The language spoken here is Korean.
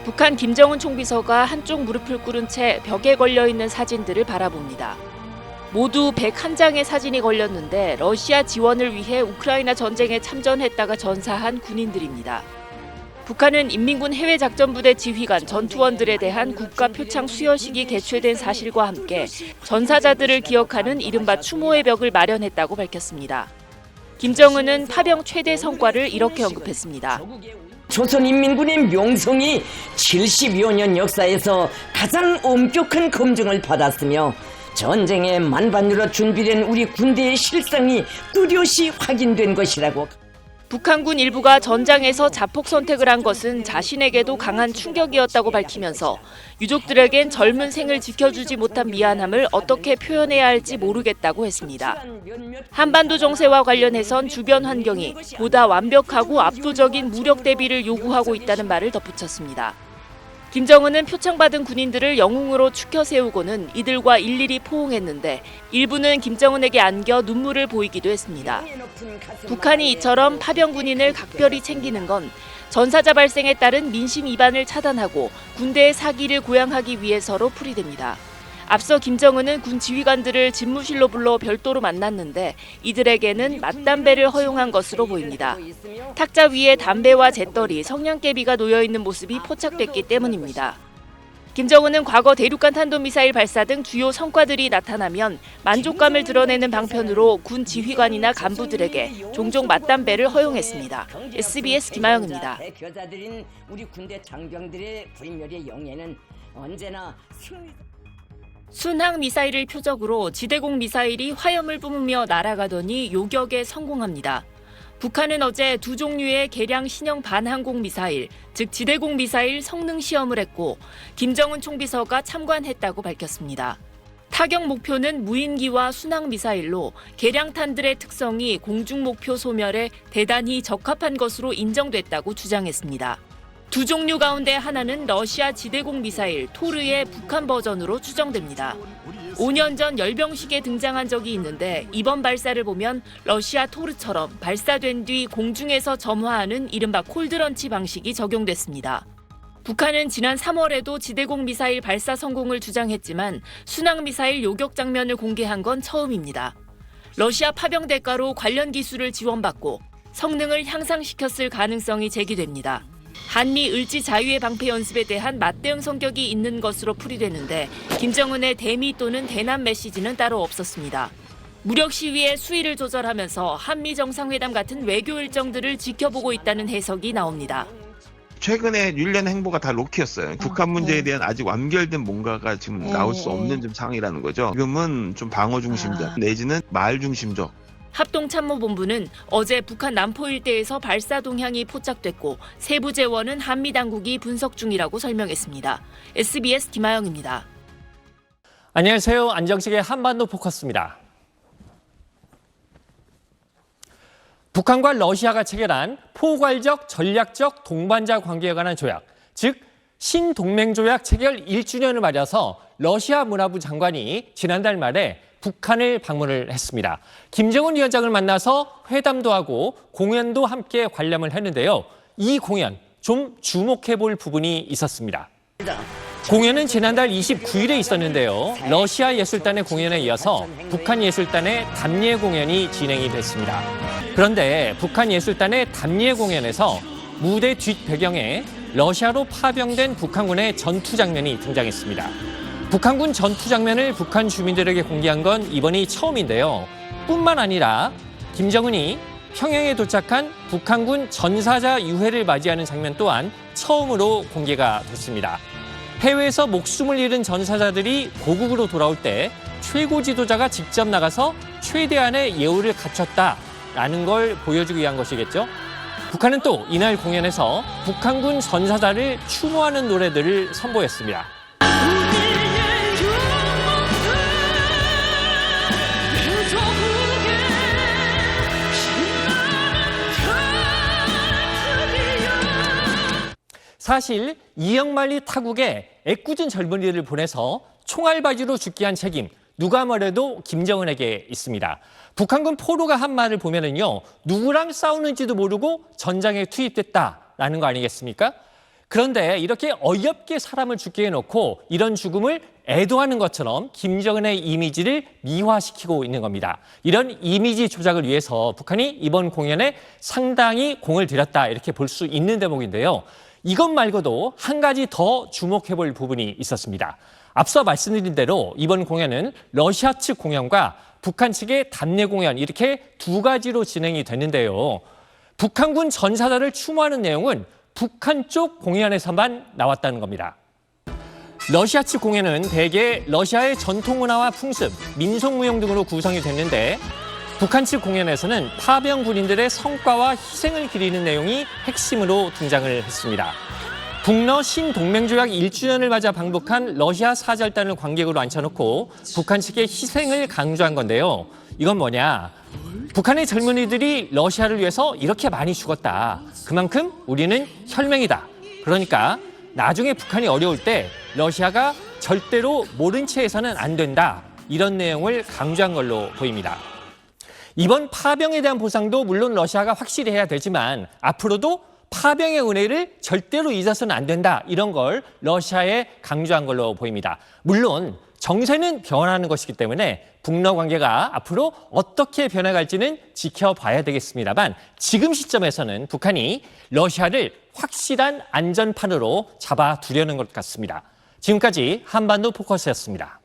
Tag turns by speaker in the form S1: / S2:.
S1: 북한 김정은 총비서가 한쪽 무릎을 꿇은 채 벽에 걸려있는 사진들을 바라봅니다. 모두 101장의 사진이 걸렸는데 러시아 지원을 위해 우크라이나 전쟁에 참전했다가 전사한 군인들입니다. 북한은 인민군 해외작전부대 지휘관 전투원들에 대한 국가 표창 수여식이 개최된 사실과 함께 전사자들을 기억하는 이른바 추모의 벽을 마련했다고 밝혔습니다. 김정은은 파병 최대 성과를 이렇게 언급했습니다.
S2: 조선인민군의 명성이 70여 년 역사에서 가장 엄격한 검증을 받았으며 전쟁에 만반으로 준비된 우리 군대의 실상이 뚜렷이 확인된 것이라고.
S1: 북한군 일부가 전장에서 자폭 선택을 한 것은 자신에게도 강한 충격이었다고 밝히면서 유족들에겐 젊은 생을 지켜주지 못한 미안함을 어떻게 표현해야 할지 모르겠다고 했습니다. 한반도 정세와 관련해선 주변 환경이 보다 완벽하고 압도적인 무력 대비를 요구하고 있다는 말을 덧붙였습니다. 김정은은 표창받은 군인들을 영웅으로 추켜 세우고는 이들과 일일이 포옹했는데 일부는 김정은에게 안겨 눈물을 보이기도 했습니다. 북한이 이처럼 파병 군인을 각별히 챙기는 건 전사자 발생에 따른 민심 이반을 차단하고 군대의 사기를 고양하기 위해서로 풀이됩니다. 앞서 김정은은 군 지휘관들을 집무실로 불러 별도로 만났는데 이들에게는 맞담배를 허용한 것으로 보입니다. 탁자 위에 담배와 잿더리, 성냥개비가 놓여있는 모습이 포착됐기 때문입니다. 김정은은 과거 대륙간 탄도미사일 발사 등 주요 성과들이 나타나면 만족감을 드러내는 방편으로 군 지휘관이나 간부들에게 종종 맞담배를 허용했습니다. SBS 김아영입니다.
S2: 교자들인 우리 군대 장병들의 불멸의 영예는 언제나
S1: 순항 미사일을 표적으로 지대공 미사일이 화염을 뿜으며 날아가더니 요격에 성공합니다. 북한은 어제 두 종류의 개량 신형 반항공 미사일, 즉 지대공 미사일 성능 시험을 했고 김정은 총비서가 참관했다고 밝혔습니다. 타격 목표는 무인기와 순항 미사일로 개량탄들의 특성이 공중 목표 소멸에 대단히 적합한 것으로 인정됐다고 주장했습니다. 두 종류 가운데 하나는 러시아 지대공 미사일 토르의 북한 버전으로 추정됩니다. 5년 전 열병식에 등장한 적이 있는데 이번 발사를 보면 러시아 토르처럼 발사된 뒤 공중에서 점화하는 이른바 콜드런치 방식이 적용됐습니다. 북한은 지난 3월에도 지대공 미사일 발사 성공을 주장했지만 순항 미사일 요격 장면을 공개한 건 처음입니다. 러시아 파병 대가로 관련 기술을 지원받고 성능을 향상시켰을 가능성이 제기됩니다. 한미 을지 자유의 방패 연습에 대한 맞대응 성격이 있는 것으로 풀이되는데 김정은의 대미 또는 대남 메시지는 따로 없었습니다. 무력 시위의 수위를 조절하면서 한미 정상회담 같은 외교 일정들을 지켜보고 있다는 해석이 나옵니다.
S3: 최근에 윤리한 행보가 다 로키였어요. 북한 문제에 대한 아직 완결된 뭔가가 지금 나올 수 없는 좀 상황이라는 거죠. 지금은 좀 방어 중심적 내지는 말 중심적.
S1: 합동참모본부는 어제 북한 남포 일대에서 발사 동향이 포착됐고 세부 재원은 한미 당국이 분석 중이라고 설명했습니다. SBS 김아영입니다.
S4: 안녕하세요. 안정식의 한반도 포커스입니다. 북한과 러시아가 체결한 포괄적 전략적 동반자 관계에 관한 조약, 즉 신동맹조약 체결 1주년을 맞아서 러시아 문화부 장관이 지난달 말에 북한을 방문을 했습니다. 김정은 위원장을 만나서 회담도 하고 공연도 함께 관람을 했는데요. 이 공연 좀 주목해 볼 부분이 있었습니다. 공연은 지난달 29일에 있었는데요. 러시아 예술단의 공연에 이어서 북한 예술단의 담례 공연이 진행이 됐습니다. 그런데 북한 예술단의 담례 공연에서 무대 뒷 배경에 러시아로 파병된 북한군의 전투 장면이 등장했습니다. 북한군 전투 장면을 북한 주민들에게 공개한 건 이번이 처음인데요. 뿐만 아니라 김정은이 평양에 도착한 북한군 전사자 유해를 맞이하는 장면 또한 처음으로 공개가 됐습니다. 해외에서 목숨을 잃은 전사자들이 고국으로 돌아올 때 최고 지도자가 직접 나가서 최대한의 예우를 갖췄다라는 걸 보여주기 위한 것이겠죠. 북한은 또 이날 공연에서 북한군 전사자를 추모하는 노래들을 선보였습니다. 사실 이영만리 타국에 애꿎은 젊은이를 보내서 총알바지로 죽게 한 책임 누가 뭐래도 김정은에게 있습니다. 북한군 포로가 한 말을 보면은요, 누구랑 싸우는지도 모르고 전장에 투입됐다라는 거 아니겠습니까? 그런데 이렇게 어이없게 사람을 죽게 해놓고 이런 죽음을 애도하는 것처럼 김정은의 이미지를 미화시키고 있는 겁니다. 이런 이미지 조작을 위해서 북한이 이번 공연에 상당히 공을 들였다 이렇게 볼 수 있는 대목인데요. 이것 말고도 한 가지 더 주목해 볼 부분이 있었습니다. 앞서 말씀드린 대로 이번 공연은 러시아 측 공연과 북한 측의 답례 공연 이렇게 두 가지로 진행이 됐는데요. 북한군 전사자를 추모하는 내용은 북한 쪽 공연에서만 나왔다는 겁니다. 러시아 측 공연은 대개 러시아의 전통 문화와 풍습, 민속무용 등으로 구성이 됐는데 북한 측 공연에서는 파병 군인들의 성과와 희생을 기리는 내용이 핵심으로 등장을 했습니다. 북러 신동맹조약 1주년을 맞아 방북한 러시아 사절단을 관객으로 앉혀놓고 북한 측의 희생을 강조한 건데요. 이건 뭐냐? 북한의 젊은이들이 러시아를 위해서 이렇게 많이 죽었다. 그만큼 우리는 혈맹이다. 그러니까 나중에 북한이 어려울 때 러시아가 절대로 모른 채 해서는 안 된다. 이런 내용을 강조한 걸로 보입니다. 이번 파병에 대한 보상도 물론 러시아가 확실히 해야 되지만 앞으로도 파병의 은혜를 절대로 잊어서는 안 된다. 이런 걸 러시아에 강조한 걸로 보입니다. 물론 정세는 변하는 것이기 때문에 북러 관계가 앞으로 어떻게 변해갈지는 지켜봐야 되겠습니다만 지금 시점에서는 북한이 러시아를 확실한 안전판으로 잡아두려는 것 같습니다. 지금까지 한반도 포커스였습니다.